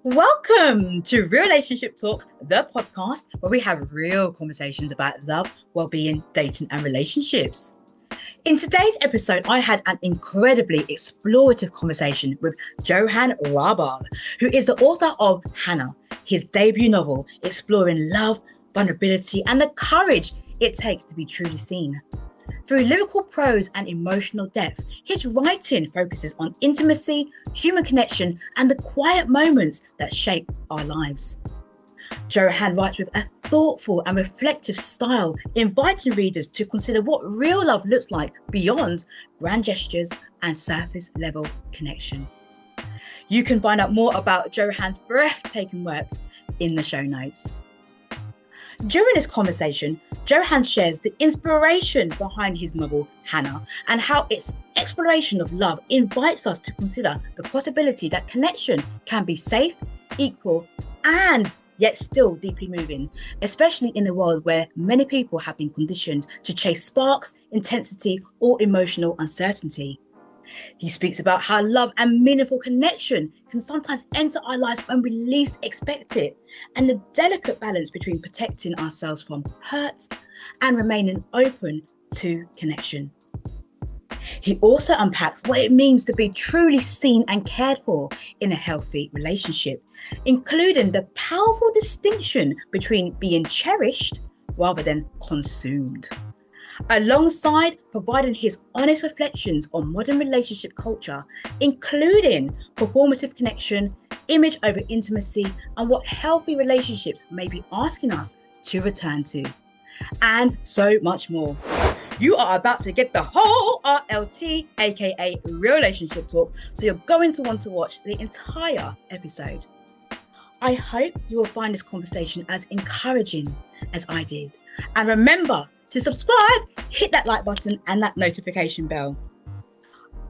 Welcome to Relationship Talk, the podcast where we have real conversations about love, well-being, dating, and relationships. In today's episode, I had an incredibly explorative conversation with Johan Raubal, who is the author of Hannah, his debut novel exploring love, vulnerability, and the courage it takes to be truly seen. Through lyrical prose and emotional depth, his writing focuses on intimacy, human connection, and the quiet moments that shape our lives. Johan writes with a thoughtful and reflective style, inviting readers to consider what real love looks like beyond grand gestures and surface level connection. You can find out more about Johan's breathtaking work in the show notes. During this conversation, Johan shares the inspiration behind his novel, Hannah, and how its exploration of love invites us to consider the possibility that connection can be safe, equal, and yet still deeply moving, especially in a world where many people have been conditioned to chase sparks, intensity, or emotional uncertainty. He speaks about how love and meaningful connection can sometimes enter our lives when we least expect it, and the delicate balance between protecting ourselves from hurt and remaining open to connection. He also unpacks what it means to be truly seen and cared for in a healthy relationship, including the powerful distinction between being cherished rather than consumed, alongside providing his honest reflections on modern relationship culture, including performative connection, image over intimacy, and what healthy relationships may be asking us to return to, and so much more. You are about to get the whole RLT, aka Real Relationship Talk, so you're going to want to watch the entire episode. I hope you will find this conversation as encouraging as I did. And remember to subscribe, hit that like button and that notification bell.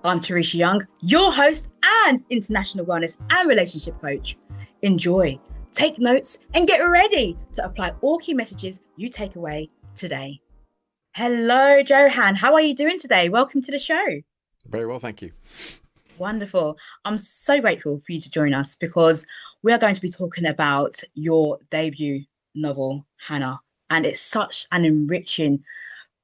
I'm Teresha Young, your host and international wellness and relationship coach. Enjoy, take notes, and get ready to apply all key messages you take away today. Hello, Johan. How are you doing today? Welcome to the show. Very well, thank you. Wonderful. I'm so grateful for you to join us because we are going to be talking about your debut novel, Hannah. And it's such an enriching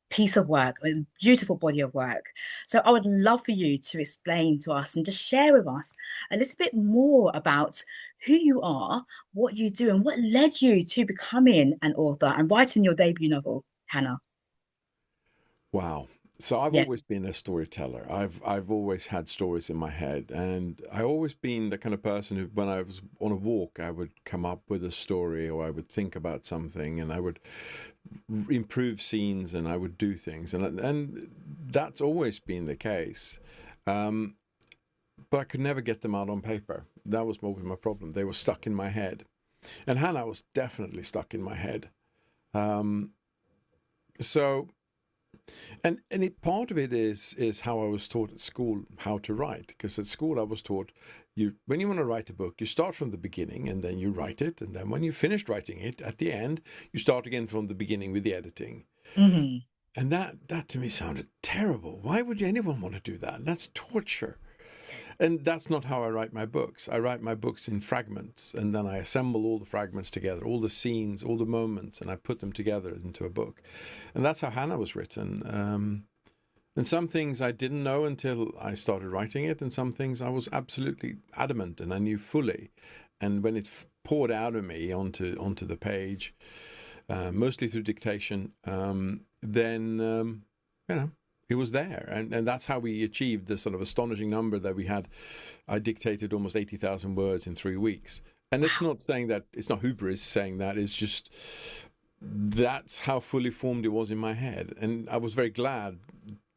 piece of work, a beautiful body of work. So I would love for you to explain to us and just share with us a little bit more about who you are, what you do, and what led you to becoming an author and writing your debut novel, Hannah. Wow. So I've Yeah. always been a storyteller. I've always had stories in my head, and I always been the kind of person who, when I was on a walk, I would come up with a story, or I would think about something, and I would improve scenes, and I would do things, and that's always been the case. But I could never get them out on paper. That was always my problem. They were stuck in my head, and Hannah was definitely stuck in my head. So. Part of it is how I was taught at school how to write. Because at school I was taught, when you want to write a book, you start from the beginning and then you write it, and then when you finished writing it, at the end you start again from the beginning with the editing. Mm-hmm. And that to me sounded terrible. Why would anyone want to do that? That's torture. And that's not how I write my books. I write my books in fragments, and then I assemble all the fragments together, all the scenes, all the moments, and I put them together into a book. And that's how Hannah was written. And some things I didn't know until I started writing it, and some things I was absolutely adamant and I knew fully. And when it poured out of me onto the page, mostly through dictation, then it was there. And that's how we achieved the sort of astonishing number that we had. I dictated almost 80,000 words in 3 weeks. And it's not saying that, it's not hubris saying that, it's just, that's how fully formed it was in my head. And I was very glad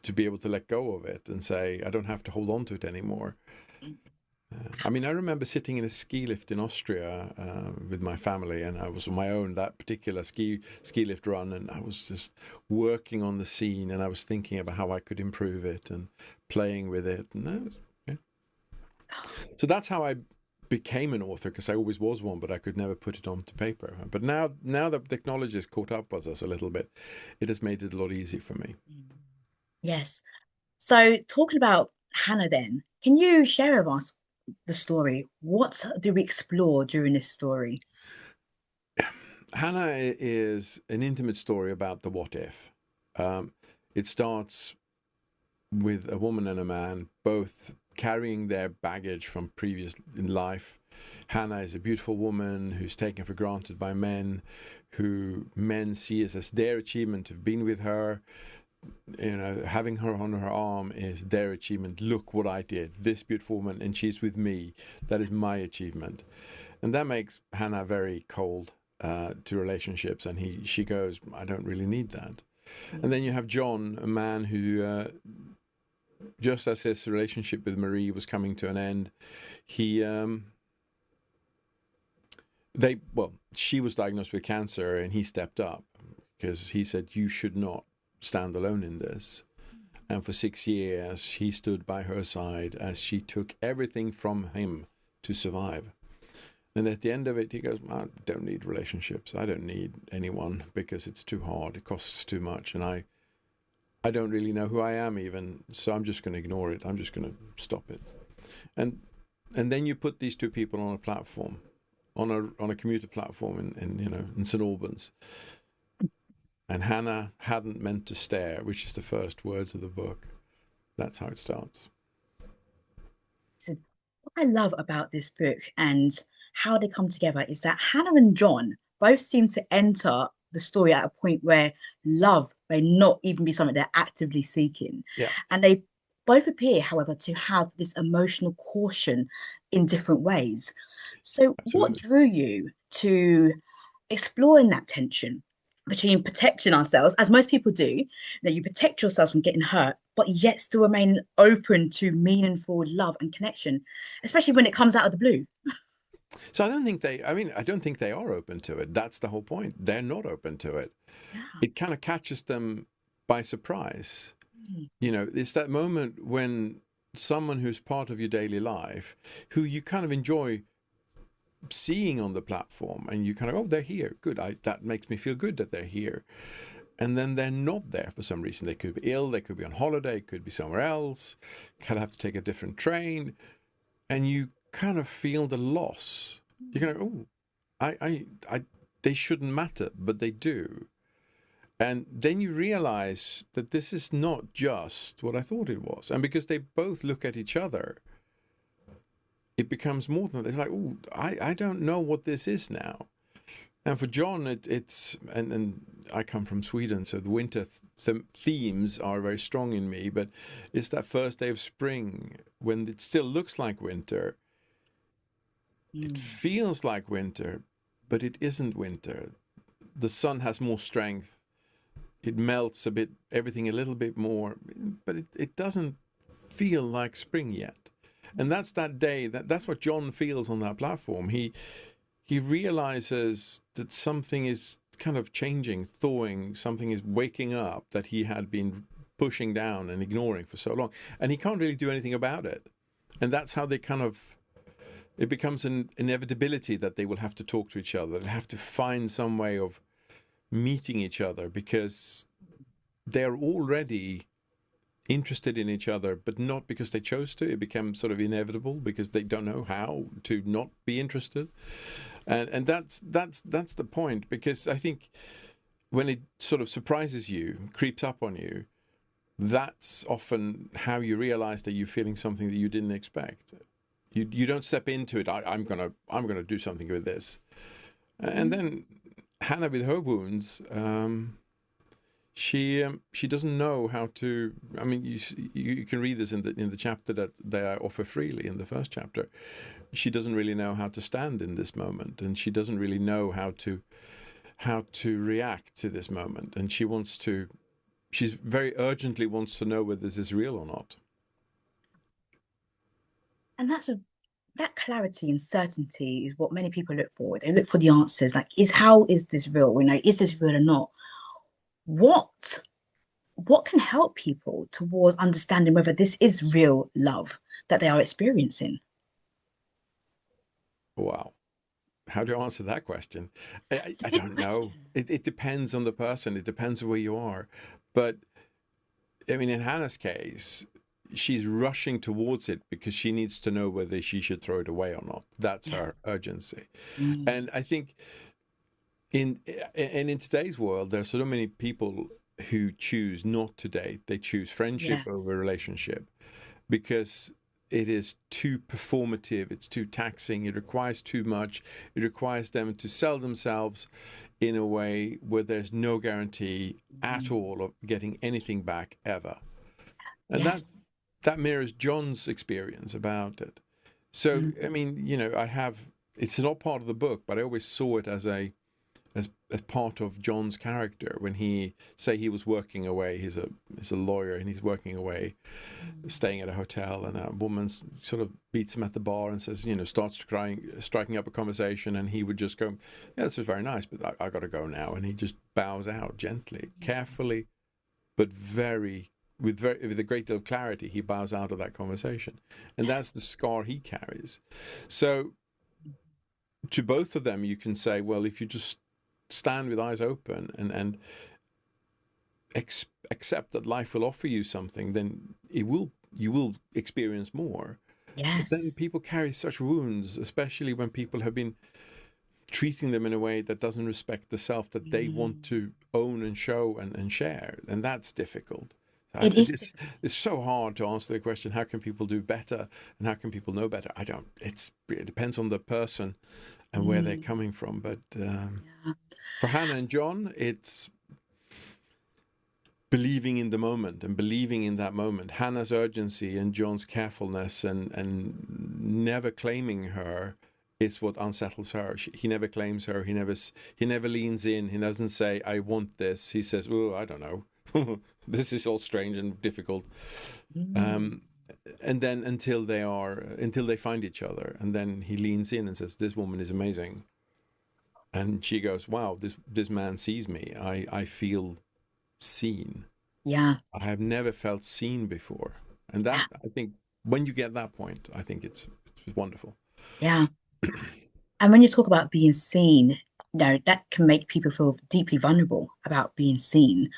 to be able to let go of it and say, I don't have to hold on to it anymore. I remember sitting in a ski lift in Austria with my family, and I was on my own that particular ski lift run, and I was just working on the scene, and I was thinking about how I could improve it and playing with it. And So that's how I became an author, because I always was one, but I could never put it onto paper. But now that technology has caught up with us a little bit, it has made it a lot easier for me. Yes. So talking about Hannah then, can you share with us the story, what do we explore during this story? Hannah is an intimate story about the what if. Um, it starts with a woman and a man both carrying their baggage from previous in life. Hannah is a beautiful woman who's taken for granted by men, who men see as their achievement to have been with her. You know, having her on her arm is their achievement. Look what I did. This beautiful woman, and she's with me. That is my achievement. And that makes Hannah very cold to relationships. And she goes, I don't really need that. And then you have John, a man who, just as his relationship with Marie was coming to an end, she was diagnosed with cancer, and he stepped up because he said, you should not stand alone in this. And for 6 years, he stood by her side as she took everything from him to survive. And at the end of it, he goes, I don't need relationships. I don't need anyone because it's too hard. It costs too much. And I don't really know who I am even. So I'm just going to ignore it. I'm just going to stop it. And then you put these two people on a platform, on a commuter platform in St. Albans. And Hannah hadn't meant to stare, which is the first words of the book. That's how it starts. So what I love about this book and how they come together is that Hannah and John both seem to enter the story at a point where love may not even be something they're actively seeking. Yeah. And they both appear, however, to have this emotional caution in different ways. So what Absolutely. drew you to exploring that tension between protecting ourselves, as most people do, that you protect yourselves from getting hurt, but yet still remain open to meaningful love and connection, especially when it comes out of the blue? So I don't think they are open to it. That's the whole point. They're not open to it. Yeah. It kind of catches them by surprise. Mm. It's that moment when someone who's part of your daily life, who you kind of enjoy seeing on the platform, and you kind of, oh, they're here. Good. That makes me feel good that they're here. And then they're not there for some reason. They could be ill. They could be on holiday. Could be somewhere else. Kind of have to take a different train. And you kind of feel the loss. You kind of, oh, they shouldn't matter, but they do. And then you realize that this is not just what I thought it was. And because they both look at each other, it becomes more than that. It's like, oh, I don't know what this is now. And for John, it's I come from Sweden, so the winter themes are very strong in me. But it's that first day of spring when it still looks like winter. It feels like winter, but it isn't winter. The sun has more strength. It melts a bit, everything a little bit more, but it doesn't feel like spring yet. And that's that day. That's what John feels on that platform. He realizes that something is kind of changing, thawing, something is waking up that he had been pushing down and ignoring for so long. And he can't really do anything about it. And that's how it becomes an inevitability that they will have to talk to each other. They'll have to find some way of meeting each other because they're already interested in each other, but not because they chose to. It becomes sort of inevitable because they don't know how to not be interested. And that's the point, because I think when it sort of surprises you, creeps up on you, that's often how you realize that you're feeling something that you didn't expect. You don't step into it. I'm gonna do something with this, and then Hannah with her wounds. She doesn't know how to. I mean, you can read this in the chapter that they offer freely in the first chapter. She doesn't really know how to stand in this moment, and she doesn't really know how to react to this moment, and she's very urgently wants to know whether this is real or not. And that clarity and certainty is what many people look for. They look for the answers, like, how is this real? Is this real or not? What can help people towards understanding whether this is real love that they are experiencing? Wow. How do I answer that question? I don't know. It depends on the person. It depends on where you are. But I mean, in Hannah's case, she's rushing towards it because she needs to know whether she should throw it away or not. That's her urgency. And I think in today's world, there's so many people who choose not to date. They choose friendship over relationship because it is too performative, it's too taxing, it requires too much, it requires them to sell themselves in a way where there's no guarantee at all of getting anything back ever. And that mirrors John's experience about it. So, I mean, it's not part of the book, but I always saw it as part of John's character when he was working away. He's a lawyer and he's working away, staying at a hotel, and a woman sort of beats him at the bar and says, starts striking up a conversation, and he would just go, "Yeah, this is very nice, but I got to go now," and he just bows out gently, carefully, but with a great deal of clarity. He bows out of that conversation, and that's the scar he carries. So, to both of them, you can say, well, if you just stand with eyes open and accept that life will offer you something, then you will experience more. But then people carry such wounds, especially when people have been treating them in a way that doesn't respect the self that they want to own and show and share, and that's difficult. It's so hard to answer the question, how can people do better and how can people know better? It depends on the person and where they're coming from. But for Hannah and John, it's believing in the moment and believing in that moment. Hannah's urgency and John's carefulness and never claiming her is what unsettles her. He never claims her. He never leans in. He doesn't say, "I want this." He says, "Oh, I don't know. This is all strange and difficult." And then until they find each other, and then he leans in and says, "This woman is amazing." And she goes, "Wow, this man sees me. I feel seen. Yeah. I have never felt seen before." And that, I think, when you get that point, I think it's wonderful. Yeah. And when you talk about being seen, that can make people feel deeply vulnerable about being seen.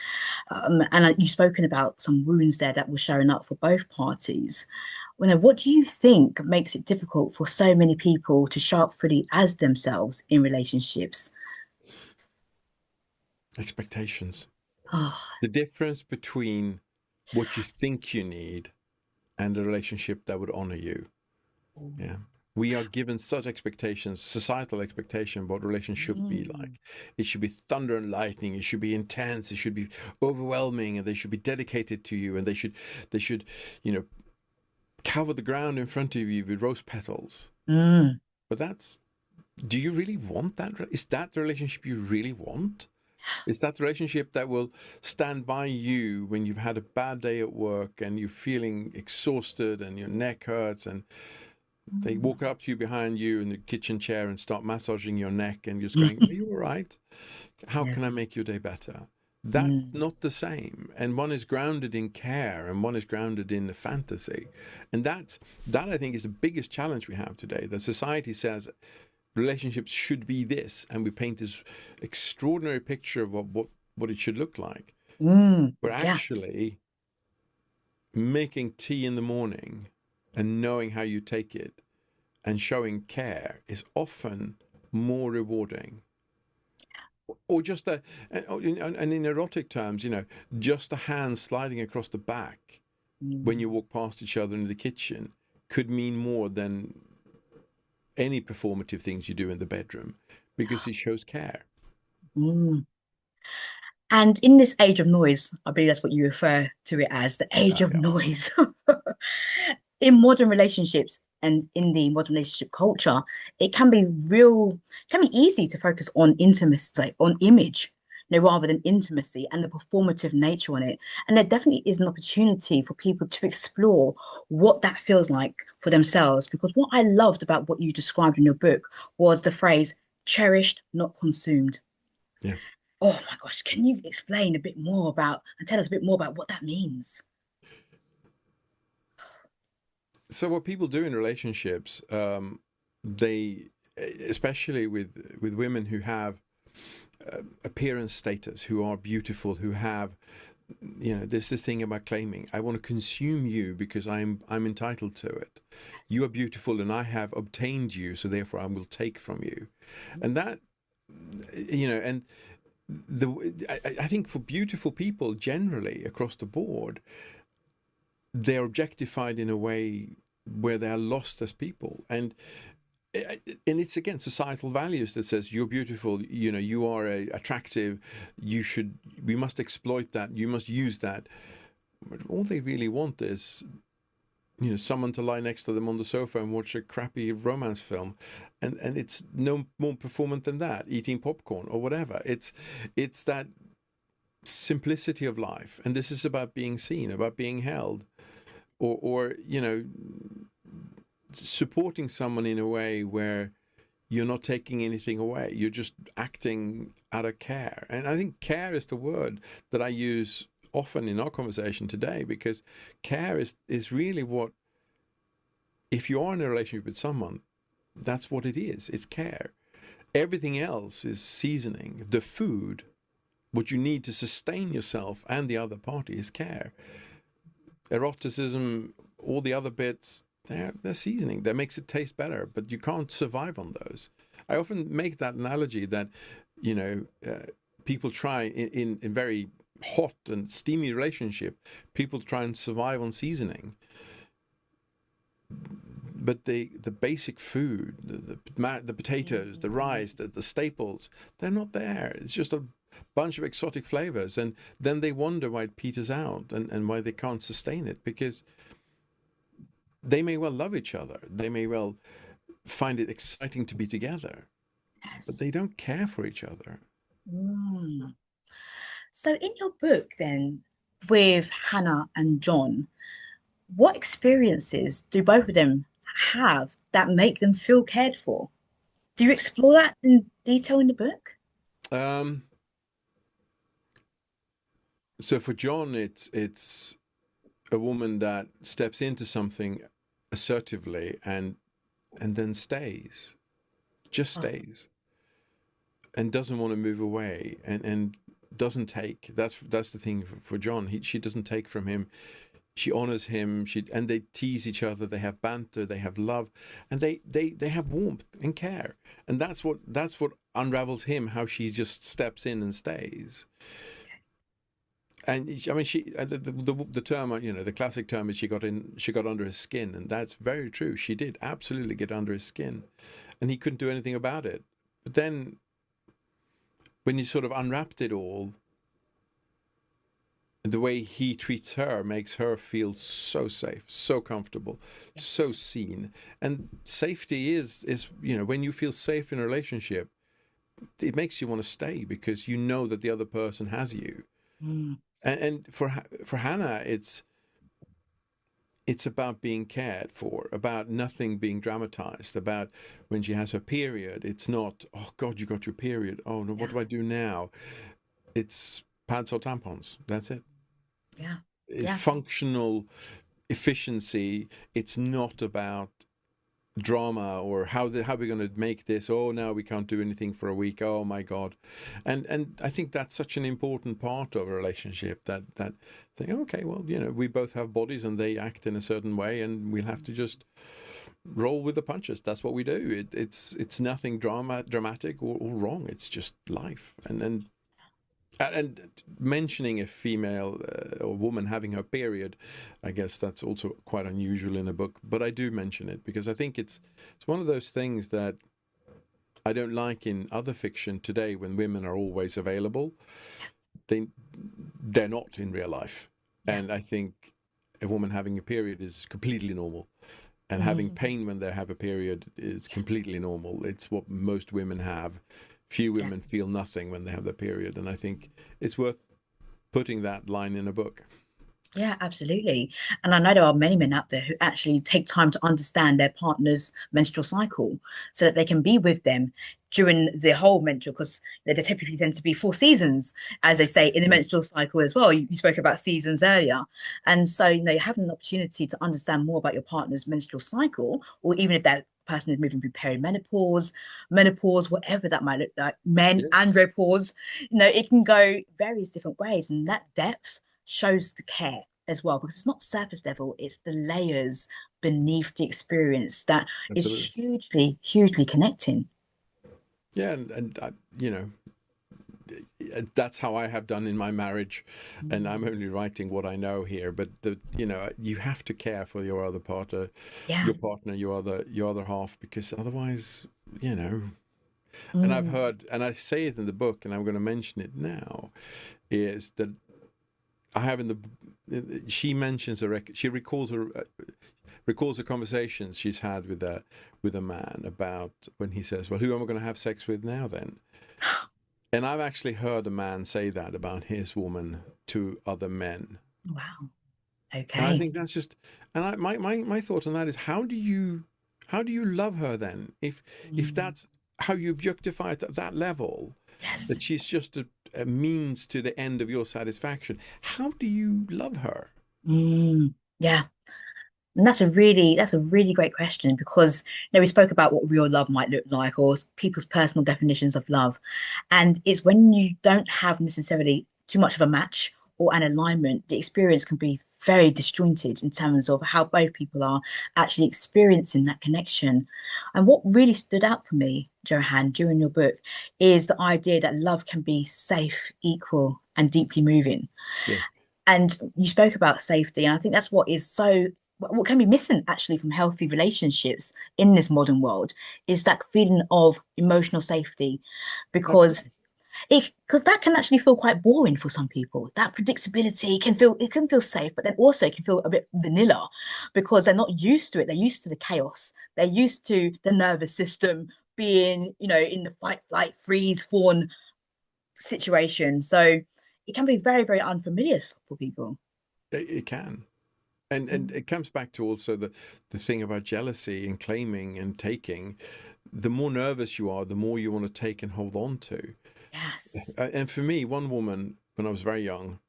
And you've spoken about some wounds there that were showing up for both parties. What do you think makes it difficult for so many people to show up fully as themselves in relationships? Expectations. Oh, The difference between what you think you need and a relationship that would honor you. Yeah. We are given such expectations, societal expectation, what relationship should be like. It should be thunder and lightning. It should be intense. It should be overwhelming, and they should be dedicated to you. And they should, cover the ground in front of you with rose petals. But do you really want that? Is that the relationship you really want? Is that the relationship that will stand by you when you've had a bad day at work and you're feeling exhausted and your neck hurts, and they walk up to you behind you in the kitchen chair and start massaging your neck, and you're just going, "Are you all right? How can I make your day better?" That's not the same. And one is grounded in care and one is grounded in the fantasy. And that I think is the biggest challenge we have today. That society says relationships should be this, and we paint this extraordinary picture of what it should look like. But actually, making tea in the morning and knowing how you take it and showing care is often more rewarding. Or just and in erotic terms, just a hand sliding across the back when you walk past each other in the kitchen could mean more than any performative things you do in the bedroom, because it shows care. And in this age of noise, I believe that's what you refer to it as, the age of noise. In modern relationships and in the modern relationship culture, it can be easy to focus on intimacy, on image, rather than intimacy and the performative nature on it. And there definitely is an opportunity for people to explore what that feels like for themselves. Because what I loved about what you described in your book was the phrase cherished, not consumed. Yes. Oh my gosh, can you explain a bit more about and tell us a bit more about what that means? So what people do in relationships, they, especially with women who have appearance status, who are beautiful, who have there's this thing about claiming. I want to consume you because I'm entitled to it. You are beautiful, and I have obtained you, so therefore I will take from you. And that, and I think for beautiful people generally across the board, they're objectified in a way where they are lost as people. And it's again societal values that says you're beautiful, you are attractive, we must exploit that, you must use that. But all they really want is someone to lie next to them on the sofa and watch a crappy romance film, and it's no more performant than that, eating popcorn or whatever. It's that simplicity of life, and this is about being seen, about being held, or supporting someone in a way where you're not taking anything away, you're just acting out of care. And I think care is the word that I use often in our conversation today, because care is really what, if you are in a relationship with someone, that's what it is. It's care. Everything else is seasoning. The food, what you need to sustain yourself and the other party, is care. Eroticism, all the other bits, they're seasoning. That makes it taste better, but you can't survive on those. I often make that analogy that, people try in very hot and steamy relationship, people try and survive on seasoning. But the basic food, the potatoes, the rice, the staples, they're not there. It's just a bunch of exotic flavors. And then they wonder why it peters out and why they can't sustain it, because they may well love each other. They may well find it exciting to be together, but they don't care for each other. Mm. So in your book, then, with Hannah and John, what experiences do both of them have that make them feel cared for? Do you explore that in detail in the book? Um, so for John, it's a woman that steps into something assertively and then stays, just Oh, stays, and doesn't want to move away, and doesn't take. That's the thing for John. She doesn't take from him. She honors him. And they tease each other. They have banter. They have love, and they have warmth and care. And that's what unravels him. How she just steps in and stays. And I mean, the term, the classic term is she got under his skin, and that's very true. She did absolutely get under his skin, and he couldn't do anything about it. But then, when you sort of unwrapped it all, the way he treats her makes her feel so safe, so comfortable, so yes. seen. And safety is when you feel safe in a relationship, it makes you want to stay because you know that the other person has you. Mm, And for Hannah, it's about being cared for, about nothing being dramatized, about when she has her period. It's not, oh God, you got your period. Oh no, what yeah, do I do now? It's pads or tampons. That's it. yeah, It's yeah. functional efficiency. It's not about drama or how we're going to make this. Oh, now we can't do anything for a week. Oh my God. And I think that's such an important part of a relationship, that think, okay, well, we both have bodies and they act in a certain way, and we'll have to just roll with the punches. That's what we do. It's nothing dramatic or wrong. It's just life. And mentioning a female or woman having her period, I guess that's also quite unusual in a book. But I do mention it because I think it's one of those things that I don't like in other fiction today, when women are always available. They're not in real life, Yeah. and I think a woman having a period is completely normal, and having Mm, pain when they have a period is completely normal. It's what most women have. Few yeah. women feel nothing when they have their period, and I think it's worth putting that line in a book. Yeah, absolutely. And I know there are many men out there who actually take time to understand their partner's menstrual cycle so that they can be with them during the whole menstrual, because they typically tend to be 4 seasons, as they say in the Yeah. menstrual cycle as well. You spoke about seasons earlier. And so, having an opportunity to understand more about your partner's menstrual cycle, or even if that person is moving through perimenopause, menopause, whatever that might look like, men, Yeah. andropause, it can go various different ways. And that depth shows the care as well, because it's not surface level, it's the layers beneath the experience that is Absolutely. hugely connecting. Yeah, and that's how I have done in my marriage, and I'm Mm. only writing what I know here. But you have to care for your other partner, Yeah. your other half, because otherwise, you know. And I've Mm. heard, and I say it in the book, and I'm going to mention it now, is that I have in the she mentions she recalls the conversations she's had with a man about when he says, "Well, who am I going to have sex with now then?" And I've actually heard a man say that about his woman to other men. Wow. And I Okay. think that's just, and my thought on that is, how do you love her then? If Mm. that's how you objectify it at that level, that Yes. she's just a means to the end of your satisfaction, how do you love her? Mm. Yeah. And that's a really great question, because we spoke about what real love might look like, or people's personal definitions of love. And it's when you don't have necessarily too much of a match or an alignment, the experience can be very disjointed in terms of how both people are actually experiencing that connection. And what really stood out for me, Johan, during your book is the idea that love can be safe, equal, and deeply moving. Yes. And you spoke about safety, and I think that's what can be missing actually from healthy relationships in this modern world, is that feeling of emotional safety, because Absolutely. that can actually feel quite boring for some people. That predictability can feel safe, but then also it can feel a bit vanilla, because they're not used to it. They're used to the chaos. They're used to the nervous system being, in the fight, flight, freeze, fawn situation. So it can be very, very unfamiliar for people. It can. And Mm. it comes back to also the thing about jealousy and claiming and taking. The more nervous you are, the more you want to take and hold on to. Yes. And for me, one woman, when I was very young,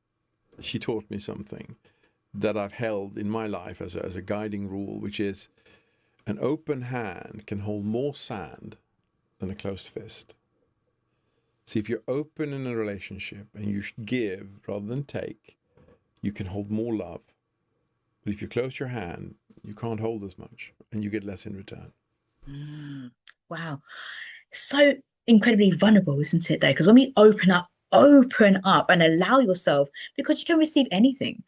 she taught me something that I've held in my life as a guiding rule, which is an open hand can hold more sand than a closed fist. See, if you're open in a relationship and you give rather than take, you can hold more love. But if you close your hand, you can't hold as much and you get less in return. Mm. Wow. So incredibly vulnerable, isn't it, though? Because when we open up and allow yourself, because you can receive anything,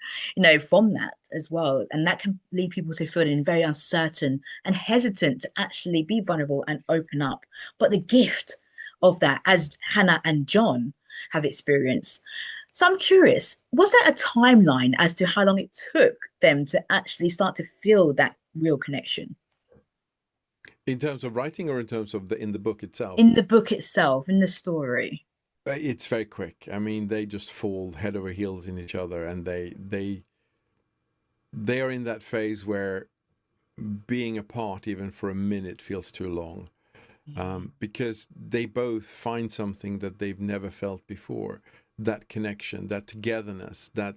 from that as well. And that can lead people to feeling very uncertain and hesitant to actually be vulnerable and open up. But the gift of that, as Hannah and John have experienced. So I'm curious, was there a timeline as to how long it took them to actually start to feel that real connection? In terms of writing or in terms of in the book itself? In the book itself, in the story. It's very quick. I mean, they just fall head over heels in each other, and they are in that phase where being apart even for a minute feels too long, Mm. because they both find something that they've never felt before. That connection, that togetherness, that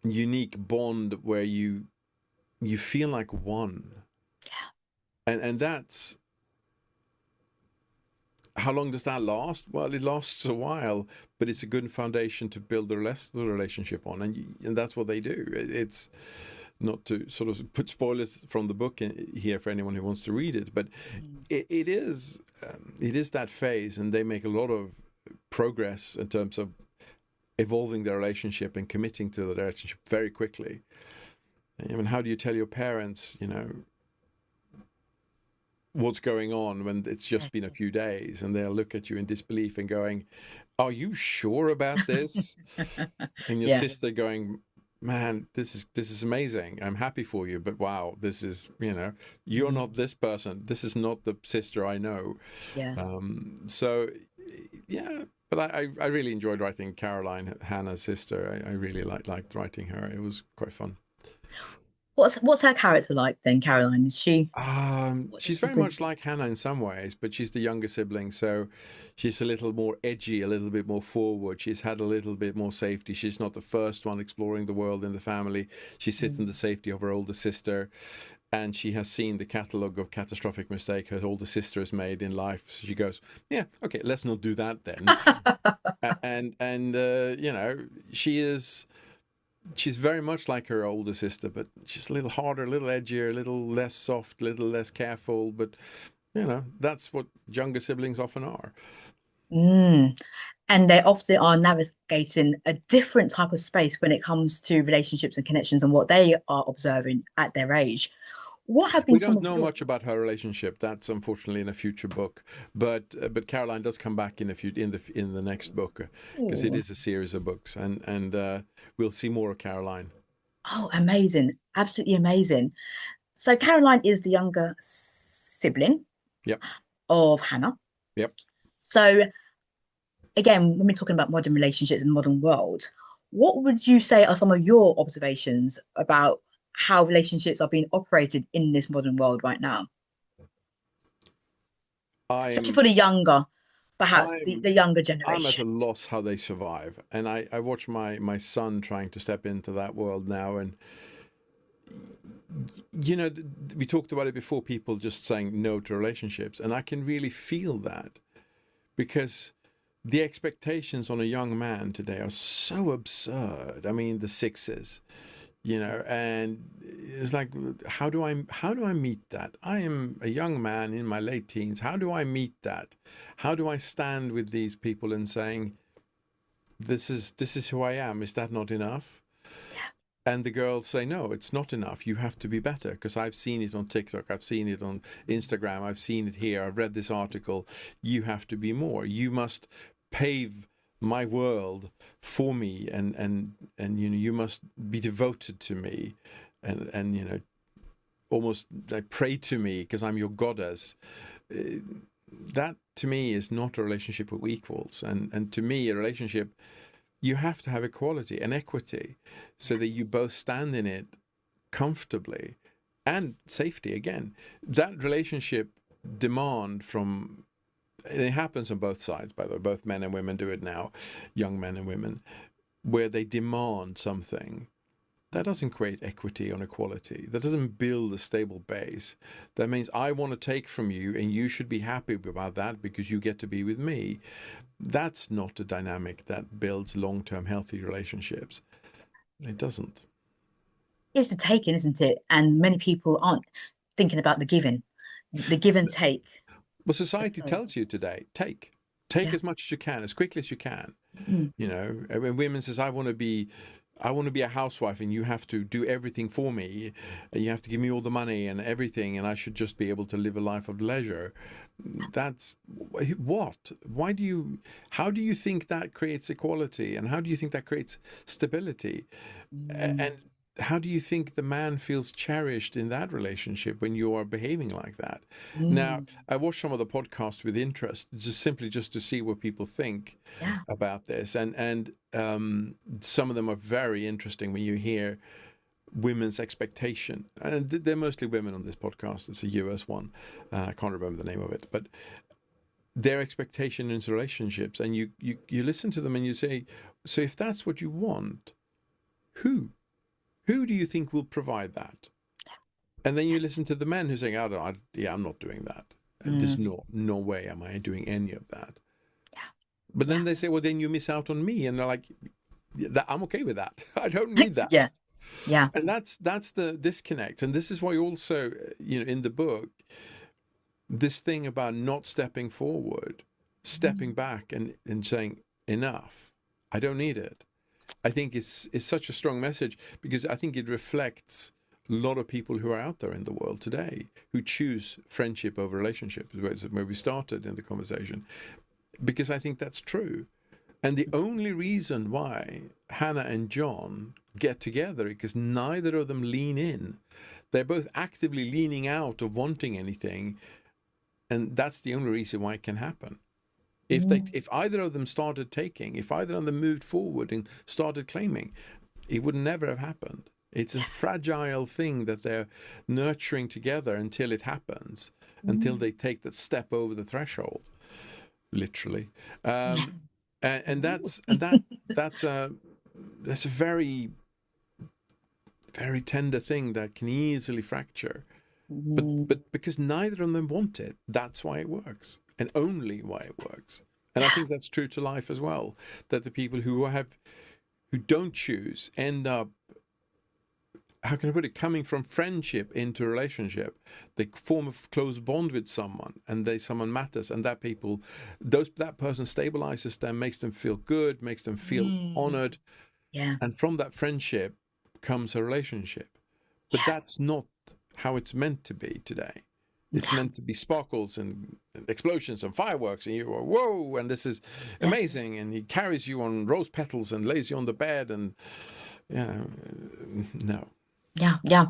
unique bond where you feel like one, Yeah. and that's how long does that last? Well, it lasts a while, but it's a good foundation to build the rest of the relationship on, and that's what they do. It's not to sort of put spoilers from the book here for anyone who wants to read it, but Mm. it is that phase, and they make a lot of progress in terms of evolving their relationship and committing to the relationship very quickly. I mean, how do you tell your parents, what's going on when it's just been a few days, and they'll look at you in disbelief and going, "Are you sure about this?" And your Yeah. sister going, "Man, this is amazing. I'm happy for you, but wow, this is, you're Mm. not this person. This is not the sister I know." Yeah. So yeah, but I really enjoyed writing Caroline, Hannah's sister. I really liked writing her. It was quite fun. What's her character like then, Caroline? What does She's she very bring? much like Hannah in some ways, but she's the younger sibling, so she's a little more edgy, a little bit more forward. She's had a little bit more safety. She's not the first one exploring the world in the family. She sits in the Mm. safety of her older sister. and she has seen the catalogue of catastrophic mistakes her older sister has made in life. So she goes, yeah, okay, let's not do that then. She's very much like her older sister, but she's a little harder, a little edgier, a little less soft, a little less careful. But that's what younger siblings often are. Mm. And they often are navigating a different type of space when it comes to relationships and connections and what they are observing at their age. What have been We some don't of know your... much about her relationship. That's unfortunately in a future book, but Caroline does come back in the next book, because it Ooh. is a series of books, and we'll see more of Caroline. Oh, amazing. Absolutely amazing. So Caroline is the younger sibling Yep, of Hannah. yep. So again, when we're talking about modern relationships in the modern world, what would you say are some of your observations about how relationships are being operated in this modern world right now? Especially I'm for the younger, perhaps I'm the younger I'm at generation. a loss how they survive, and I watch my son trying to step into that world now, and we talked about it before. People just saying no to relationships, and I can really feel that, because the expectations on a young man today are so absurd. I mean, the sixes, and it's like, how do I meet that? I am a young man in my late teens. How do I meet that? How do I stand with these people and saying, this is who I am? Is that not enough? Yeah. And the girls say, no, it's not enough. You have to be better, because I've seen it on TikTok, I've seen it on Instagram, I've seen it here, I've read this article. You have to be more. You must pave my world for me, and you must be devoted to me, and almost like pray to me because I'm your goddess. That to me is not a relationship of equals, and to me a relationship, you have to have equality and equity, so that you both stand in it comfortably, and safety again. That relationship demand from, and it happens on both sides, by the way, both men and women do it now, young men and women, where they demand something. That doesn't create equity or equality. That doesn't build a stable base. That means I want to take from you, and you should be happy about that because you get to be with me. That's not a dynamic that builds long-term healthy relationships. It doesn't. It's the taking, isn't it? And many people aren't thinking about the give and take. Well, society So, tells you today, take yeah. as much as you can, as quickly as you can. Mm. When women says, I want to be a housewife, and you have to do everything for me, and you have to give me all the money and everything, and I should just be able to live a life of leisure. That's what? How do you think that creates equality, and how do you think that creates stability? Mm. And how do you think the man feels cherished in that relationship when you are behaving like that? Now, Mm. I watched some of the podcasts with interest, just to see what people think Yeah. about this, and some of them are very interesting when you hear women's expectation, and they're mostly women on this podcast. It's a US one. I can't remember the name of it, but their expectation in relationships, and you listen to them and you say, so if that's what you want, who who do you think will provide that? And then you listen to the men who say, I'm not doing that. There's Mm. no way am I doing any of that. Yeah. But Yeah. then they say, well, then you miss out on me. And they're like, yeah, I'm okay with that. I don't need that. Yeah. Yeah. And that's the disconnect. And this is why also, in the book, this thing about not stepping forward, stepping back and saying, enough, I don't need it. I think it's such a strong message, because I think it reflects a lot of people who are out there in the world today who choose friendship over relationships, where we started in the conversation, because I think that's true. And the only reason why Hannah and John get together is because neither of them lean in. They're both actively leaning out of wanting anything, and that's the only reason why it can happen. Mm. If either of them started taking, if either of them moved forward and started claiming, it would never have happened. It's a fragile thing that they're nurturing together until it happens, until Mm. they take that step over the threshold, literally. Yeah. And Ooh. that's a very, very tender thing that can easily fracture. But because neither of them want it, that's why it works, and only why it works. And I think that's true to life as well. That the people who don't choose end up, how can I put it, coming from friendship into a relationship. They form a close bond with someone, and someone matters, and that person stabilizes them, makes them feel good, makes them feel honored, Yeah. and from that friendship comes a relationship. But Yeah. that's not how it's meant to be today. It's Yeah. meant to be sparkles and explosions and fireworks, and you go, whoa, and this is Yes. amazing, and he carries you on rose petals and lays you on the bed, and no. Yeah, yeah.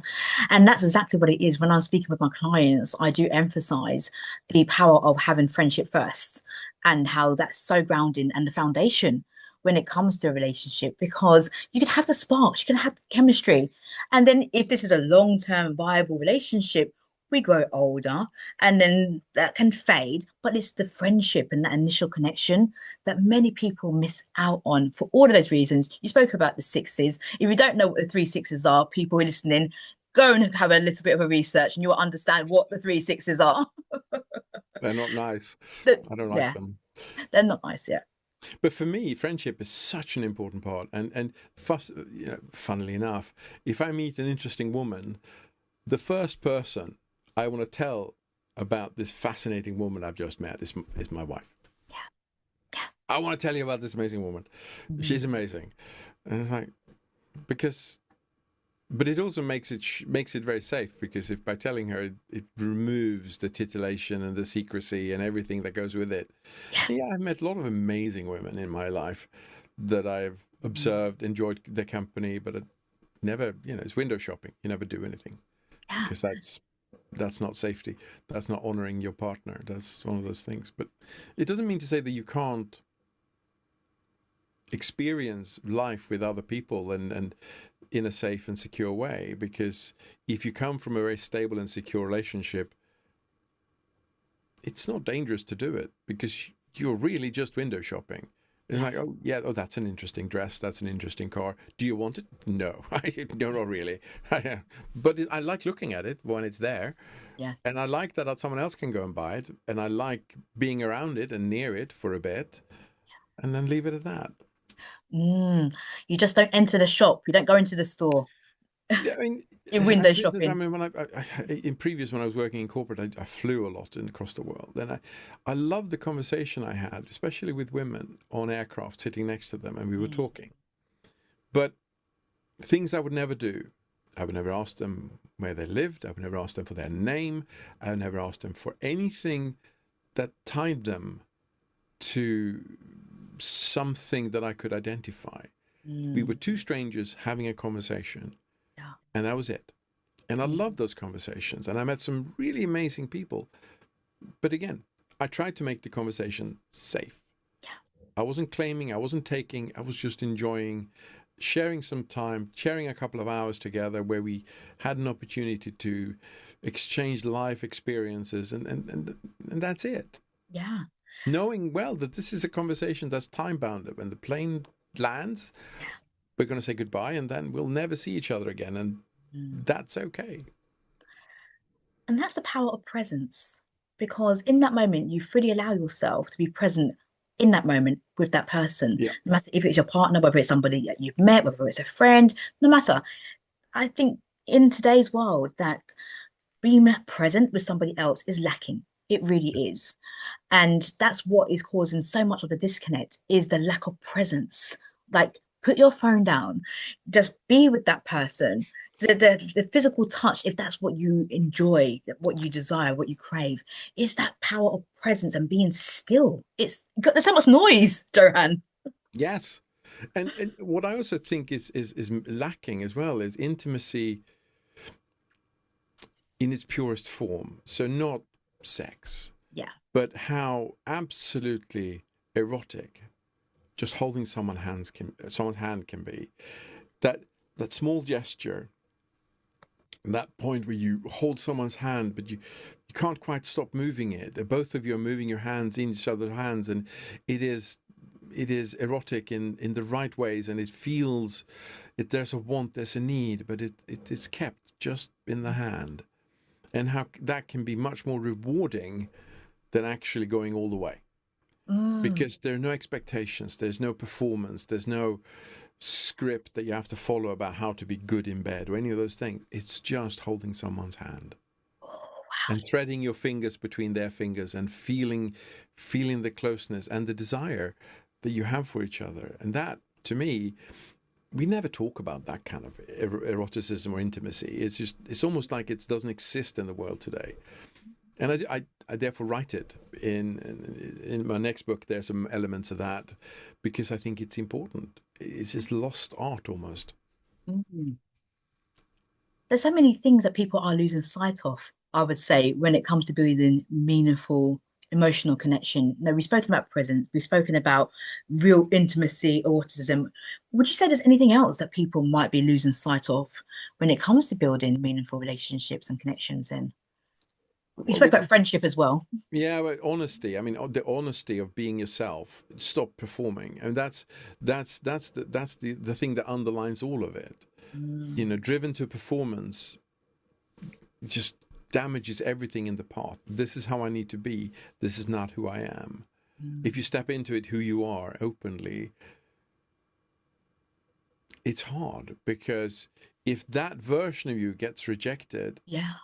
And that's exactly what it is. When I'm speaking with my clients, I do emphasize the power of having friendship first and how that's so grounding and the foundation when it comes to a relationship, because you can have the sparks, you can have the chemistry. And then if this is a long-term viable relationship, we grow older and then that can fade, but it's the friendship and that initial connection that many people miss out on for all of those reasons. You spoke about the sixes. If you don't know what the three sixes are, people who are listening, go and have a little bit of a research and you'll understand what the three sixes are. They're not nice. I don't like Yeah, them. they're not nice yet. But for me, friendship is such an important part. And funnily enough, if I meet an interesting woman, the first person I want to tell about this fascinating woman I've just met is my wife. Yeah, I want to tell you about this amazing woman. yeah. She's amazing. And it's like, because, but it also makes it very safe, because if by telling her it removes the titillation and the secrecy and everything that goes with it. Yeah, I've met a lot of amazing women in my life that I've observed, enjoyed their company, but it never, it's window shopping. You never do anything, Yeah. because that's not safety. That's not honoring your partner. That's one of those things. But it doesn't mean to say that you can't experience life with other people and in a safe and secure way, because if you come from a very stable and secure relationship, it's not dangerous to do it, because you're really just window shopping. It's like, Yes. oh yeah, oh, that's an interesting dress, that's an interesting car. Do you want it? No, no, not really. But I like looking at it when it's there, Yeah. and I like that someone else can go and buy it, and I like being around it and near it for a bit, and then leave it at that. You just don't enter the shop. You don't go into the store Yeah, I mean, in window for instance, I shopping. mean, in previous, when I was working in corporate, I flew a lot across the world, and I loved the conversation I had, especially with women on aircraft, sitting next to them, and we were talking. But things I would never do, I would never ask them where they lived. I would never ask them for their name. I would never ask them for anything that tied them to something that I could identify. We were two strangers having a conversation, Yeah. and that was it. And I loved those conversations, and I met some really amazing people. But again, I tried to make the conversation safe. I wasn't claiming, I wasn't taking, I was just enjoying sharing some time, sharing a couple of hours together where we had an opportunity to exchange life experiences, and that's it. Yeah. Knowing well that this is a conversation that's time bound. When the plane lands, we're going to say goodbye, and then we'll never see each other again, and that's okay. And that's the power of presence. Because in that moment, you freely allow yourself to be present in that moment with that person. Yeah. No matter if it's your partner, whether it's somebody that you've met, whether it's a friend, no matter. I think in today's world that being present with somebody else is lacking. It really is. And that's what is causing so much of the disconnect is the lack of presence. Like put your phone down, just be with that person. The physical touch, if that's what you enjoy, what you desire, what you crave, is that power of presence and being still. There's so much noise, Johan. Yes. And what I also think is lacking as well is intimacy in its purest form. So not sex, Yeah. but how absolutely erotic just holding someone's hand can be. That small gesture, that point where you hold someone's hand, but you can't quite stop moving it. Both of you are moving your hands in each other's hands, and it is erotic in the right ways, and it feels there's a want, there's a need, but it is kept just in the hand. and how that can be much more rewarding than actually going all the way. Mm. Because there are no expectations, there's no performance, there's no script that you have to follow about how to be good in bed or any of those things. It's just holding someone's hand Oh, and threading your fingers between their fingers and feeling the closeness and the desire that you have for each other. And that, to me, we never talk about that kind of eroticism or intimacy. It's almost like it doesn't exist in the world today. And I therefore write it in my next book. There's some elements of that because I think it's important. It's this lost art almost. wow. Mm. There's so many things that people are losing sight of, I would say, when it comes to building meaningful emotional connection. Now, we've spoken about presence, we've spoken about real intimacy, autism. Would you say there's anything else that people might be losing sight of when it comes to building meaningful relationships and connections? And we Well, spoke we about can, friendship as well. yeah, but honesty. I mean, the honesty of being yourself. Stop performing, and that's the thing that underlines all of it. Mm, You know, driven to performance just damages everything in the path. This is how I need to be. This is not who I am. If you mm. step into it who you are openly, it's hard because if that version of you gets rejected, Yeah.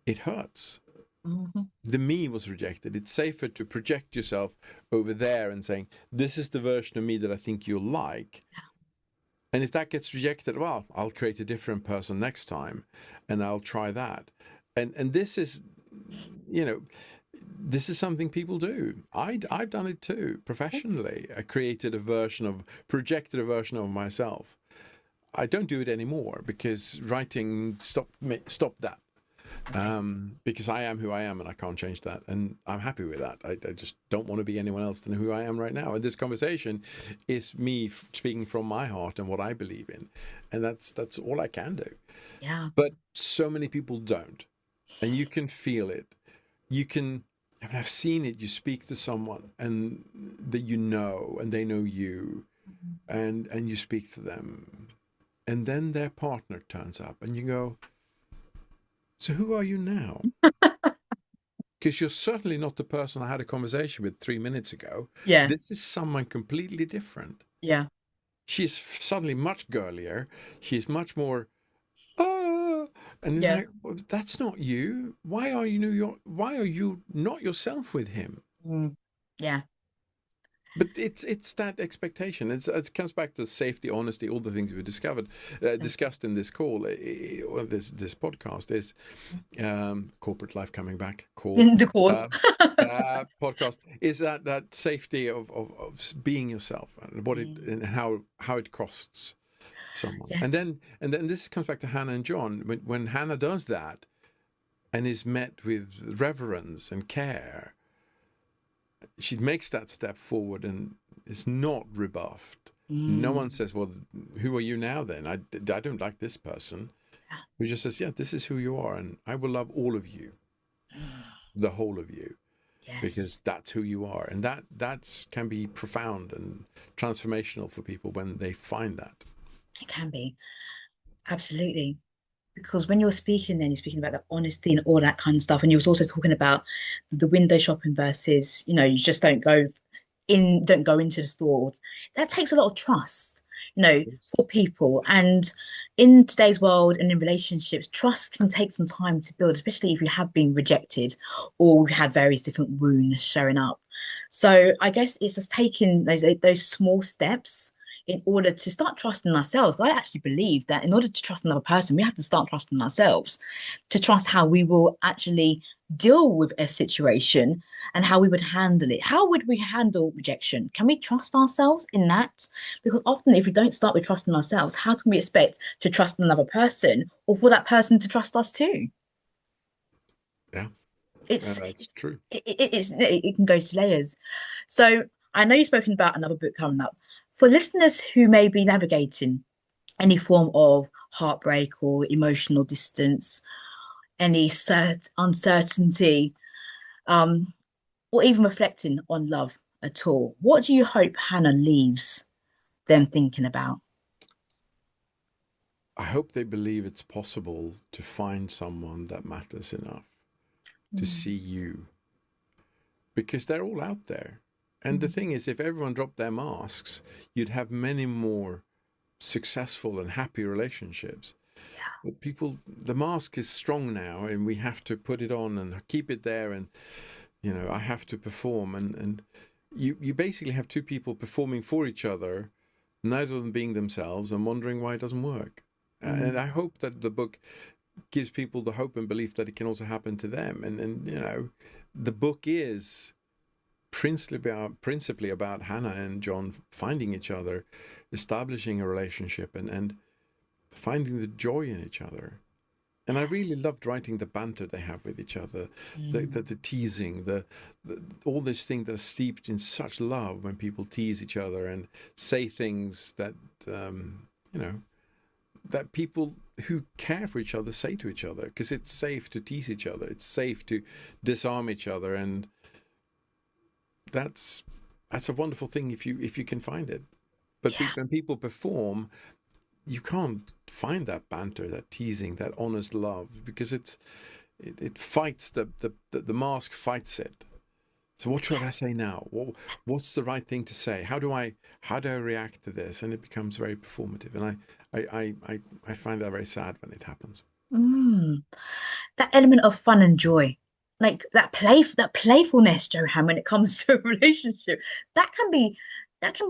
it hurts. Mhm. The me was rejected. It's safer to project yourself over there and saying, this is the version of me that I think you'll like. And if that gets rejected, well, I'll create a different person next time and I'll try that. And this is, you know, this is something people do. I've done it too professionally. I projected a version of myself. I don't do it anymore because writing stopped that. Okay. Because I am who I am and I can't change that. And I'm happy with that. I just don't want to be anyone else than who I am right now. And this conversation is me speaking from my heart and what I believe in. And that's all I can do. Yeah. But so many people don't. And you can feel it. You can, I mean, I've seen it. You speak to someone and that you know, and they know you, and you speak to them. And then their partner turns up and you go, so who are you now? Because you're certainly not the person I had a conversation with 3 minutes ago. Yeah. This is someone completely different. Yeah. She's suddenly much girlier. She's much more, ah, and you're Yeah. like, well, that's not you. Why are you not yourself with him? Mm. Yeah. But it's that expectation. It comes back to safety, honesty, all the things we discussed in this call, or this podcast is corporate life coming back. Call The call. uh, podcast is that safety of being yourself and what it Mm. and how it costs someone. Yes. And then this comes back to Hannah and John when Hannah does that and is met with reverence and care. She makes that step forward and is not rebuffed. No Mm. one says, well, who are you now then? I don't like this person. Who just says, yeah, this is who you are, and I will love all of you, the whole of you, because Yes. that's who you are. And that can be profound and transformational for people when they find that. It can be. Absolutely. Because when you're speaking, then you're speaking about the honesty and all that kind of stuff. And you was also talking about the window shopping versus, you just don't go into the stores. That takes a lot of trust, for people. And in today's world and in relationships, trust can take some time to build, especially if you have been rejected or you have various different wounds showing up. So I guess it's just taking those small steps in order to start trusting ourselves. I actually believe that in order to trust another person, we have to start trusting ourselves, to trust how we will actually deal with a situation and how we would handle it. How would we handle rejection? Can we trust ourselves in that? Because often, if we don't start with trusting ourselves, how can we expect to trust another person or for that person to trust us too? Yeah, It's that's true. it can go to layers. So I know you've spoken about another book coming up. For listeners who may be navigating any form of heartbreak or emotional distance, any uncertainty, um, or even reflecting on love at all, what do you hope Hannah leaves them thinking about? I hope they believe it's possible to find someone that matters enough to see you, because they're all out there. And the thing is, if everyone dropped their masks, you'd have many more successful and happy relationships. But people, the mask is strong now, and we have to put it on and keep it there. And I have to perform, and you basically have two people performing for each other, neither of them being themselves, and wondering why it doesn't work. And I hope that the book gives people the hope and belief that it can also happen to them. And the book is principally about Hannah and John finding each other, establishing a relationship, and finding the joy in each other. And I really loved writing the banter they have with each other, the teasing, all these things that are steeped in such love when people tease each other and say things that that people who care for each other say to each other, because it's safe to tease each other, it's safe to disarm each other, and that's a wonderful thing if you can find it. But when people perform, you can't find that banter, that teasing, that honest love, because it fights the mask fights it. So what should I say now? What's the right thing to say? How do I react to this? And it becomes very performative. And I find that very sad when it happens. That element of fun and joy, like that playfulness, Johan, when it comes to a relationship, that can be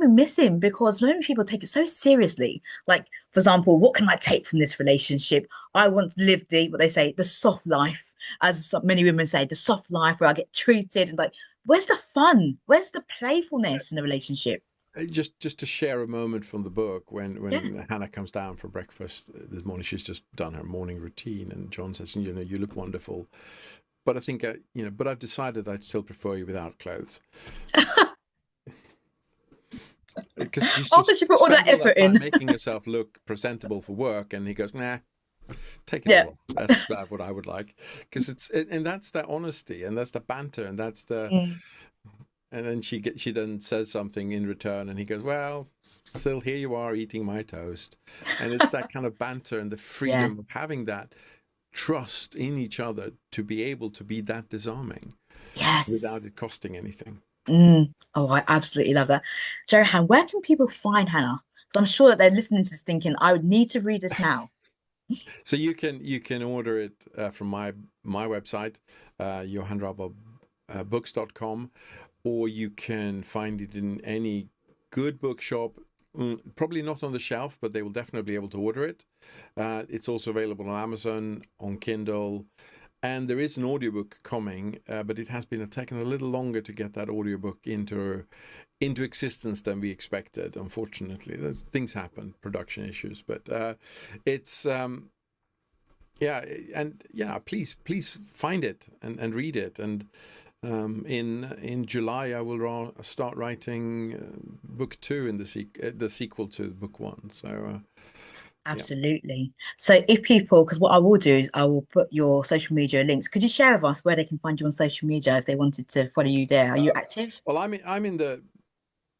missing because many people take it so seriously. Like, for example, what can I take from this relationship? I want to live what they say, the soft life, as many women say, the soft life where I get treated, and like, where's the fun? Where's the playfulness in the relationship? Just to share a moment from the book, Yeah. when Hannah comes down for breakfast this morning, she's just done her morning routine, and John says, you look wonderful, but I think but I've decided I'd still prefer you without clothes, because she's After just she put all spent that all that effort time in. making herself look presentable for work, and he goes, nah, take it Yeah. all off. That's what I would like, because and that's the honesty, and that's the banter, and that's the. Mm. And then she then says something in return, and he goes, "Well, still here you are eating my toast," and it's that kind of banter and the Yeah. freedom of having that trust in each other to be able to be that disarming without Yes. it costing anything. Oh, I absolutely love that. Johan, where can people find Hannah? So I'm sure that they're listening to this thinking, I would need to read this now. So you can order it from my website, Johan Raubal books.com, or you can find it in any good bookshop. Probably not on the shelf, but they will definitely be able to order it. It's also available on Amazon, on Kindle, and there is an audiobook coming, but it has been taken a little longer to get that audiobook into existence than we expected. Unfortunately, things happen, production issues, but it's yeah, and yeah, please find it and read it. And in July, I will start writing book 2 in the sequel to book 1. So yeah. Absolutely. So if people, because what I will do is I will put your social media links. Could you share with us where they can find you on social media if they wanted to follow you there? Are you active? Well, I'm in the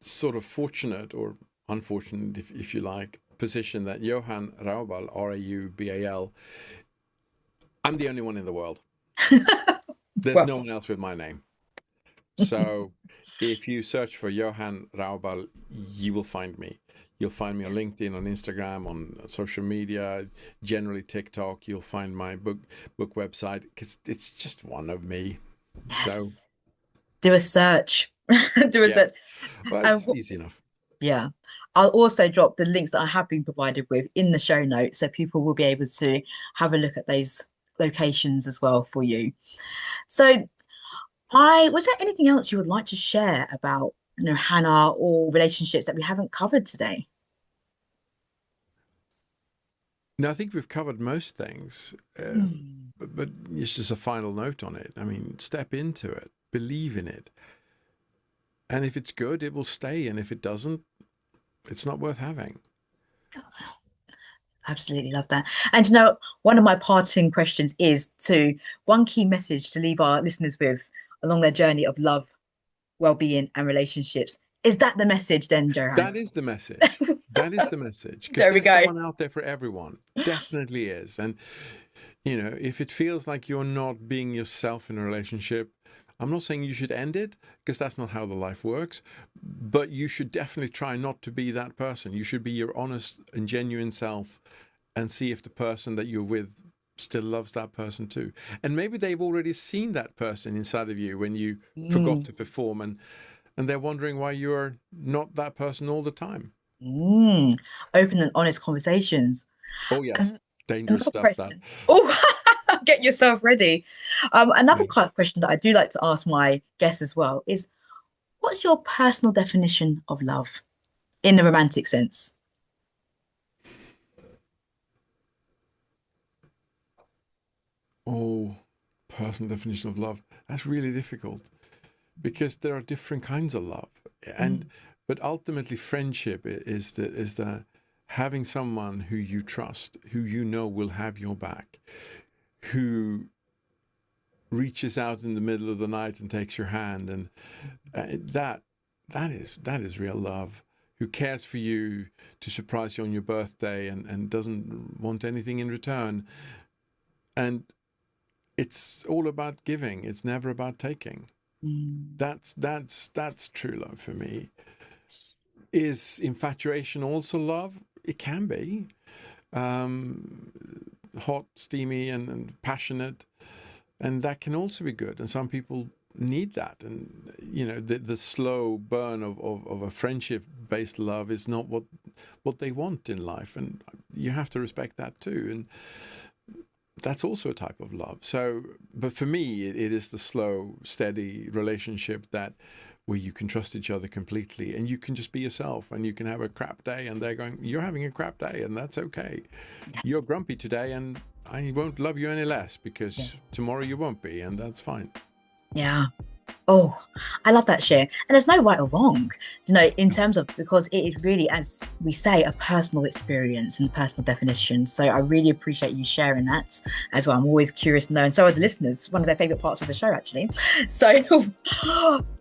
sort of fortunate or unfortunate, if you like, position that Johan Raubal, Raubal, I'm the only one in the world. There's Well, no one else with my name. So if you search for Johan Raubal, you will find me. You'll find me on LinkedIn, on Instagram, on social media, generally TikTok. You'll find my book website, because it's just one of me. So yes. Do a search. Do a yeah, search. well, And it's easy enough. yeah, I'll also drop the links that I have been provided with in the show notes so people will be able to have a look at those locations as well for you. So I was there anything else you would like to share about, Hannah, or relationships that we haven't covered today? Now, I think we've covered most things, Hmm. but it's just a final note on it. I mean, step into it, believe in it, and if it's good, it will stay, and if it doesn't, it's not worth having. Absolutely love that. And one of my parting questions is to one key message to leave our listeners with along their journey of love, well-being, and relationships. Is that the message then, Johan? That is the message. That is the message, because There we there's go. someone out there for everyone. Definitely is. And, if it feels like you're not being yourself in a relationship, I'm not saying you should end it, because that's not how the life works, but you should definitely try not to be that person. You should be your honest and genuine self and see if the person that you're with still loves that person too. And maybe they've already seen that person inside of you when you forgot to perform, and they're wondering why you're not that person all the time. Open and honest conversations. Oh, yes. And Dangerous another stuff, that. question. Oh, get yourself ready. Another Yeah. question that I do like to ask my guests as well is, what's your personal definition of love in the romantic sense? Oh, personal definition of love. That's really difficult, because there are different kinds of love. And Mm, but ultimately friendship is the having someone who you trust, who you know will have your back, who reaches out in the middle of the night and takes your hand, and that is real love. Who cares for you, to surprise you on your birthday, and doesn't want anything in return. And it's all about giving. It's never about taking. mm, That's true love for me. Is infatuation also love? It can be. Um, Hot, steamy, and passionate, and that can also be good. And some people need that. And the slow burn of a friendship based love is not what they want in life, and you have to respect that too. And that's also a type of love. So, but for me, it is the slow, steady relationship that where you can trust each other completely, and you can just be yourself, and you can have a crap day, and they're going, you're having a crap day, and that's okay. You're grumpy today, and I won't love you any less, yeah. because tomorrow you won't be, and that's fine. Yeah. Oh, I love that share. And there's no right or wrong, in No. terms of, because it is really, as we say, a personal experience and personal definition. So I really appreciate you sharing that as well. I'm always curious to know, and so are the listeners, one of their favorite parts of the show, actually. So,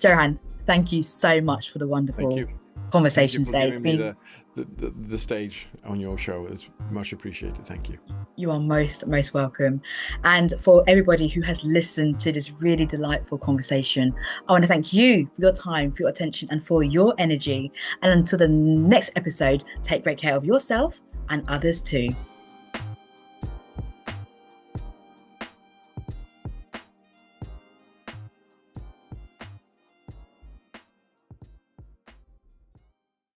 Johan, thank you so much for the Thank wonderful you. Thank you conversation for today. It's giving me been, the stage on your show. It's much appreciated. Thank you. you are most welcome. And for everybody who has listened to this really delightful conversation, I want to thank you for your time, for your attention, and for your energy. And until the next episode, take great care of yourself and others too.